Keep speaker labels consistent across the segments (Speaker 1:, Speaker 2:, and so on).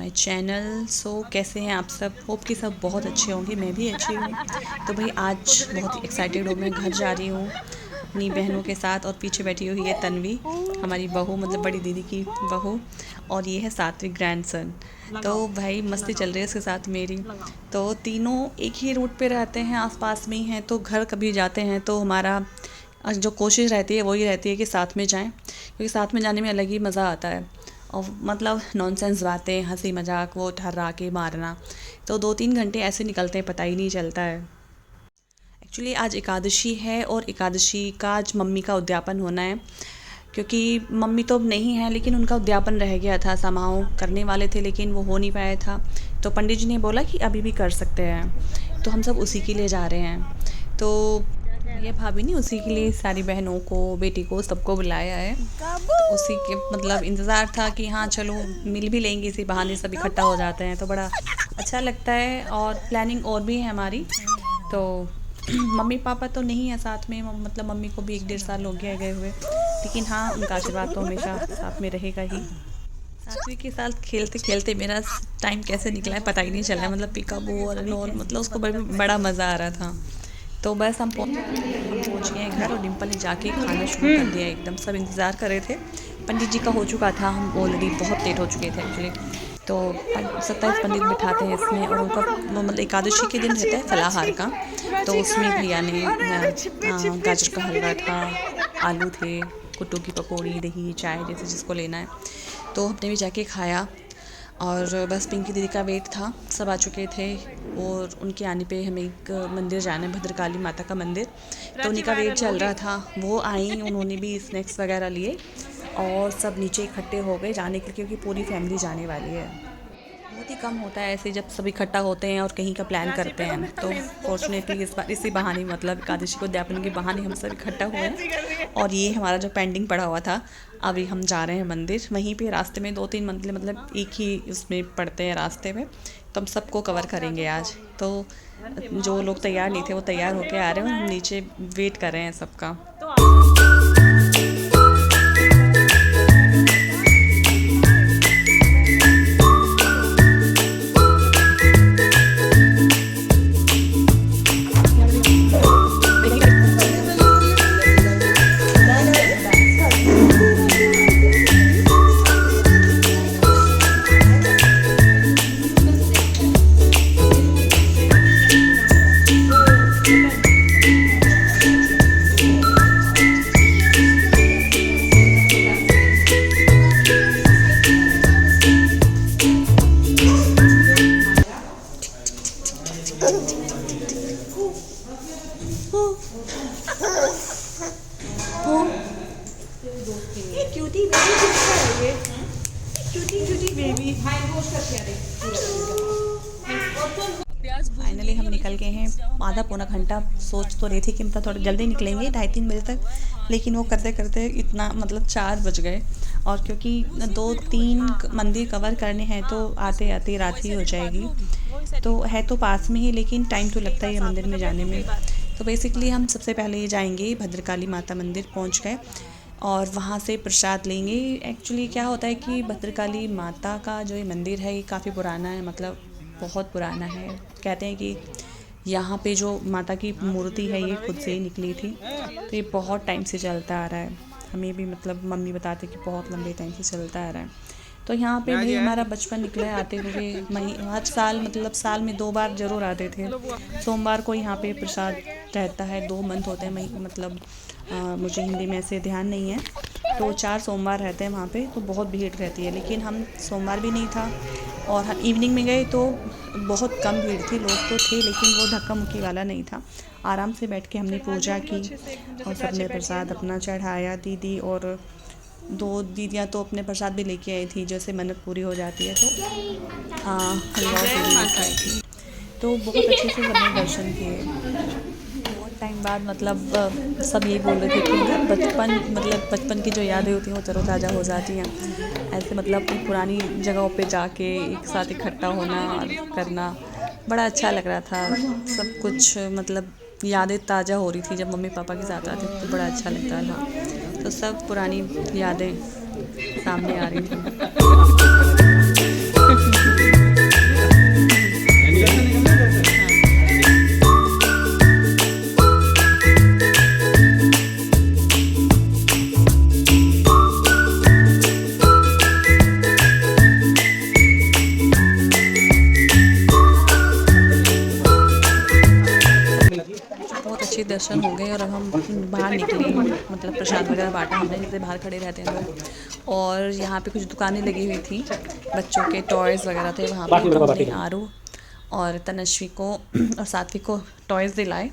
Speaker 1: My channel. कैसे हैं आप सब? होप कि सब बहुत अच्छे होंगे, मैं भी अच्छी हूँ। तो भाई आज बहुत ही एक्साइटेड हूँ, मैं घर जा रही हूँ अपनी बहनों के साथ। और पीछे बैठी हुई है तन्वी, हमारी बहू, मतलब बड़ी दीदी की बहू। और ये है सात्विक ग्रैंडसन। तो भाई मस्ती चल रही है इसके साथ मेरी। तो तीनों एक ही रूट पे रहते हैं, आसपास में ही हैं। तो घर कभी जाते हैं तो हमारा जो कोशिश रहती है वही रहती है कि साथ में जाएं, क्योंकि साथ में जाने में अलग ही मज़ा आता है। और मतलब नॉनसेंस बातें, हंसी मजाक, वो ठर्रा के मारना। तो 2-3 घंटे ऐसे निकलते हैं, पता ही नहीं चलता है। एक्चुअली आज एकादशी है और एकादशी का आज मम्मी का उद्यापन होना है। क्योंकि मम्मी तो अब नहीं है, लेकिन उनका उद्यापन रह गया था, समाओ करने वाले थे लेकिन वो हो नहीं पाया था। तो पंडित जी ने बोला कि अभी भी कर सकते हैं, तो हम सब उसी के लिए जा रहे हैं। तो ये भाभी ने उसी के लिए सारी बहनों को, बेटी को, सबको बुलाया है। तो उसी के मतलब इंतज़ार था कि हाँ चलो मिल भी लेंगे, इसी बहाने सब इकट्ठा हो जाते हैं तो बड़ा अच्छा लगता है। और प्लानिंग और भी है हमारी। तो मम्मी पापा तो नहीं है साथ में, मतलब मम्मी को भी 1-1.5 साल हो गया गए हुए, लेकिन हाँ उनका आशीर्वाद तो हमेशा साथ में रहेगा ही। साथी के साथ खेलते खेलते मेरा टाइम कैसे निकला है पता ही नहीं चला है। मतलब पिका बो और मतलब उसको बड़ा मज़ा आ रहा था। तो बस हम पहुँच गए हैं घर, और डिम्पल ने जाके खाना शुरू कर दिया एकदम। सब इंतज़ार कर रहे थे, पंडित जी का हो चुका था, हम ऑलरेडी बहुत लेट हो चुके थे एक्चुअली। तो 27 पंडित बिठाते हैं इसमें, और उनका वो मतलब एकादशी के दिन रहता है फलाहार का। तो उसमें भैया ने गाजर का हलवा था, आलू थे, कुट्टू की पकौड़ी, दही, चाय, जैसे जिसको लेना है। तो हमने भी जाके खाया। और बस पिंकी दीदी का वेट था, सब आ चुके थे। और उनके आने पे हमें एक मंदिर जाना है, भद्रकाली माता का मंदिर। तो उन्हीं का वेट चल रहा था। वो आई, उन्होंने भी स्नैक्स वगैरह लिए और सब नीचे इकट्ठे हो गए जाने के लिए, क्योंकि पूरी फैमिली जाने वाली है। बहुत ही कम होता है ऐसे जब सब इकट्ठा होते हैं और कहीं का प्लान करते हैं। तो फॉर्चुनेटली इस बार इसी बहाने, मतलब एकादशी को उद्यापन के बहाने हम सब इकट्ठा हुए हैं। और ये हमारा जो पेंडिंग पड़ा हुआ था, अभी हम जा रहे हैं मंदिर। वहीं पे रास्ते में 2-3 मंदिर, मतलब एक ही उसमें पड़ते हैं रास्ते में। तो हम सबको कवर करेंगे आज। तो जो लोग तैयार नहीं थे वो तैयार होके आ रहे हैं, और हम नीचे वेट कर रहे हैं सबका। ये क्यूटी बेबी किसका है? ये क्यूटी क्यूटी बेबी। फाइनली हम निकल गए हैं। आधा पौना घंटा सोच तो रही थी कि मतलब थोड़ा जल्दी निकलेंगे 2:30 बजे तक, लेकिन वो करते करते इतना मतलब 4 बज गए। और क्योंकि 2-3 मंदिर कवर करने हैं तो आते आते रात ही हो जाएगी। तो है तो पास में ही, लेकिन टाइम तो लगता ही है मंदिर में जाने में। तो बेसिकली हम सबसे पहले जाएंगे भद्रकाली माता मंदिर, पहुंच गए और वहाँ से प्रसाद लेंगे। एक्चुअली क्या होता है कि भद्रकाली माता का जो ये मंदिर है ये काफ़ी पुराना है, मतलब बहुत पुराना है। कहते हैं कि यहाँ पे जो माता की मूर्ति है ये खुद से ही निकली थी। तो ये बहुत टाइम से चलता आ रहा है, हमें भी मतलब मम्मी बताते कि बहुत लंबे टाइम से चलता आ रहा है। तो यहाँ पे भी हमारा बचपन निकला है आते हुए। हर साल, मतलब साल में 2 बार ज़रूर आते थे। सोमवार को यहाँ पे प्रसाद रहता है, 2 मंथ होते हैं, मतलब मुझे हिंदी में ऐसे ध्यान नहीं है। तो 4 सोमवार रहते हैं वहाँ पे, तो बहुत भीड़ रहती है। लेकिन हम सोमवार भी नहीं था, और हम इवनिंग में गए तो बहुत कम भीड़ थी। लोग तो थे लेकिन वो धक्का मुक्की वाला नहीं था। आराम से बैठ के हमने पूजा की और सबने प्रसाद अपना चढ़ाया। दीदी और 2 दीदियाँ तो अपने प्रसाद भी लेके आई थी, जैसे मन्नत पूरी हो जाती है तो। हाँ, हलवा पूरी लेके आई थी। तो बहुत अच्छे से सबने दर्शन किए। बहुत टाइम बाद मतलब सब यही बोल रहे थे कि बचपन की जो यादें होती हैं वो तरोताज़ा हो जाती हैं। ऐसे मतलब अपनी पुरानी जगहों पे जाके एक साथ इकट्ठा होना और करना बड़ा अच्छा लग रहा था। सब कुछ मतलब यादें ताज़ा हो रही थी। जब मम्मी पापा के साथ आते थे तो बड़ा अच्छा लगता था। तो सब पुरानी यादें सामने आ रही थी। दर्शन हो गए और अब हम बाहर निकले, मतलब प्रसाद वगैरह बांटा हमने, जैसे बाहर खड़े रहते हैं लोग। और यहाँ पे कुछ दुकानें लगी हुई थी, बच्चों के टॉयज़ वगैरह थे वहाँ पे, तो हमने आरू और तनश्वी को और सात्विक को टॉयज़ दिलाए।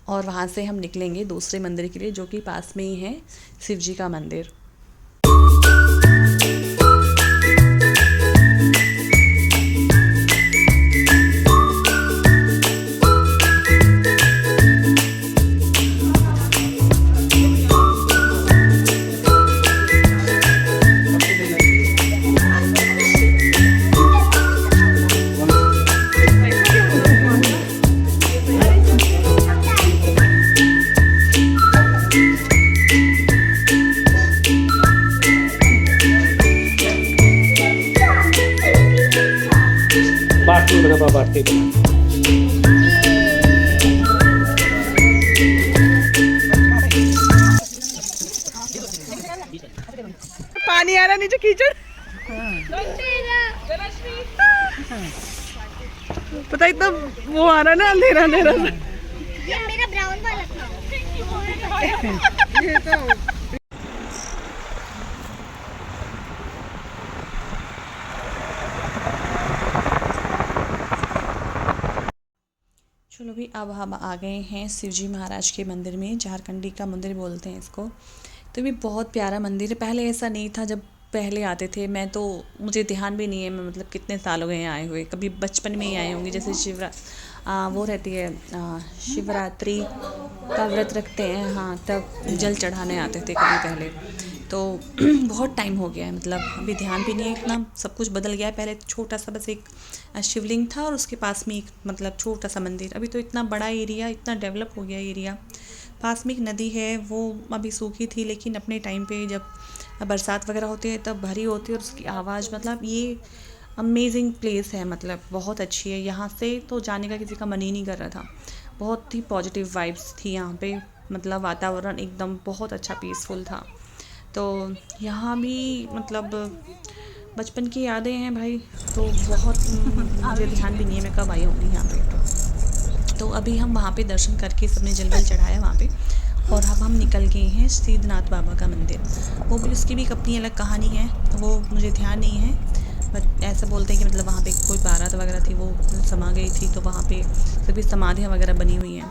Speaker 1: और वहाँ से हम निकलेंगे दूसरे मंदिर के लिए, जो कि पास में ही है शिव जी का मंदिर।
Speaker 2: पानी आ रहा नीचे कीचड़। पता इतना वो आ रहा ना, अंधेरा अंधेरा।
Speaker 3: ये मेरा ब्राउन वाला था।
Speaker 1: चलो भी अब हम आ गए हैं शिवजी महाराज के मंदिर में, झारखंडी का मंदिर बोलते हैं इसको। तो ये बहुत प्यारा मंदिर है। पहले ऐसा नहीं था, जब पहले आते थे मैं तो मुझे ध्यान भी नहीं है, मैं मतलब कितने साल हो गए हैं आए हुए, कभी बचपन में ही आए होंगे। जैसे वो रहती है शिवरात्रि का व्रत रखते हैं, हाँ, तब जल चढ़ाने आते थे कभी पहले। तो बहुत टाइम हो गया है, मतलब अभी ध्यान भी नहीं है इतना, सब कुछ बदल गया है। पहले छोटा सा बस एक शिवलिंग था और उसके पास में एक मतलब छोटा सा मंदिर। अभी तो इतना बड़ा एरिया, इतना डेवलप हो गया एरिया। पास में एक नदी है, वो अभी सूखी थी, लेकिन अपने टाइम पे जब बरसात वगैरह होती है तब भरी होती है, और उसकी आवाज़, मतलब ये अमेजिंग प्लेस है, मतलब बहुत अच्छी है। यहाँ से तो जाने का किसी का मन ही नहीं कर रहा था। बहुत ही पॉजिटिव वाइब्स थी यहाँ पे, मतलब वातावरण एकदम बहुत अच्छा पीसफुल था। तो यहाँ भी मतलब बचपन की यादें हैं भाई, तो बहुत मुझे ध्यान भी नहीं है मैं कब आई होंगी यहाँ पे। तो अभी हम वहाँ पे दर्शन करके सबने जल चढ़ाया वहाँ पे, और अब हम निकल गए हैं सिद्धनाथ बाबा का मंदिर। वो भी, उसकी भी एक अपनी अलग कहानी है, वो मुझे ध्यान नहीं है, बट ऐसा बोलते हैं कि मतलब वहाँ पे कोई बारात वगैरह थी, वो समा गई थी, तो वहाँ पे सभी समाधियाँ वगैरह बनी हुई हैं।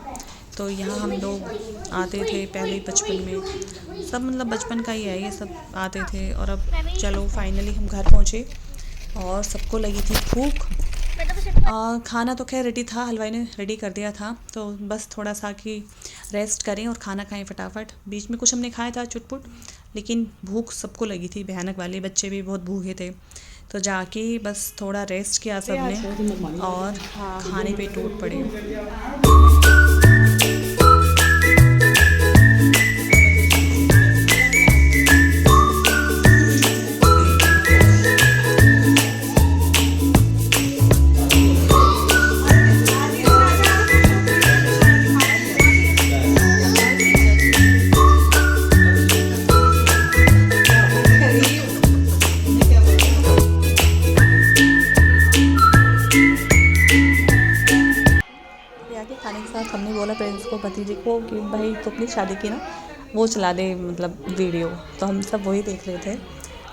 Speaker 1: तो यहाँ हम लोग आते थे पहले बचपन में, सब मतलब बचपन का ही है ये सब, आते थे। और अब चलो फाइनली हम घर पहुँचे और सबको लगी थी भूख। खाना तो खैर रेडी था, हलवाई ने रेडी कर दिया था, तो बस थोड़ा सा कि रेस्ट करें और खाना खाएं फटाफट। बीच में कुछ हमने खाया था चुटपुट, लेकिन भूख सबको लगी थी भयानक वाली, बच्चे भी बहुत भूखे थे। तो जाके बस थोड़ा रेस्ट किया सबने और खाने पे टूट पड़े। खाने के साथ हमने बोला पेरेंट्स को, भतीजे को, कि भाई तो अपनी शादी की ना वो चला दे मतलब वीडियो। तो हम सब वही देख रहे थे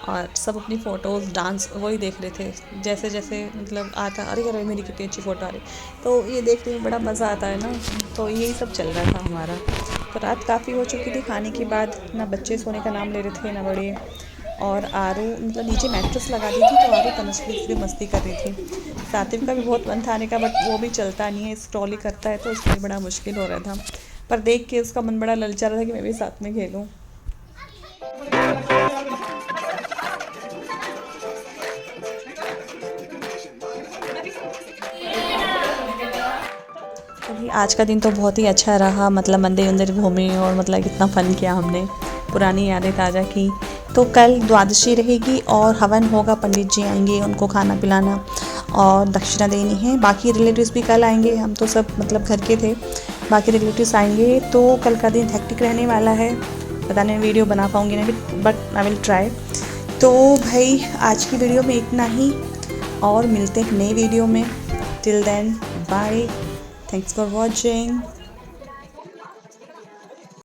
Speaker 1: और सब अपनी फ़ोटोज़ डांस वही देख रहे थे, जैसे जैसे मतलब आता, अरे अरे मेरी कितनी अच्छी फ़ोटो आ रही, तो ये देखने में बड़ा मज़ा आता है ना। तो यही सब चल रहा था हमारा। तो रात काफ़ी हो चुकी थी खाने के बाद, ना बच्चे सोने का नाम ले रहे थे ना बड़े। और आरू मतलब नीचे मैट्रेस लगा दी थी, तो आरू तनश्वी भी मस्ती कर रही थी। सात्विक का भी बहुत मन था आने का, बट वो भी चलता नहीं है, स्क्रॉल करता है, तो उसमें बड़ा मुश्किल हो रहा था। पर देख के उसका मन बड़ा ललचा रहा था कि मैं भी साथ में खेलूँ। आज का दिन तो बहुत ही अच्छा रहा, मतलब मंदिर घूमे और मतलब कितना फ़न किया हमने, पुरानी यादें ताज़ा की। तो कल द्वादशी रहेगी और हवन होगा, पंडित जी आएंगे, उनको खाना पिलाना और दक्षिणा देनी है। बाकी रिलेटिव्स भी कल आएंगे, हम तो सब मतलब घर के थे, बाकी रिलेटिव्स आएंगे। तो कल का दिन हेक्टिक रहने वाला है, पता नहीं वीडियो बना पाऊँगी ना, बट आई विल ट्राई। तो भाई आज की वीडियो में इतना ही, और मिलते हैं नई वीडियो में। Till then bye, thanks for watching.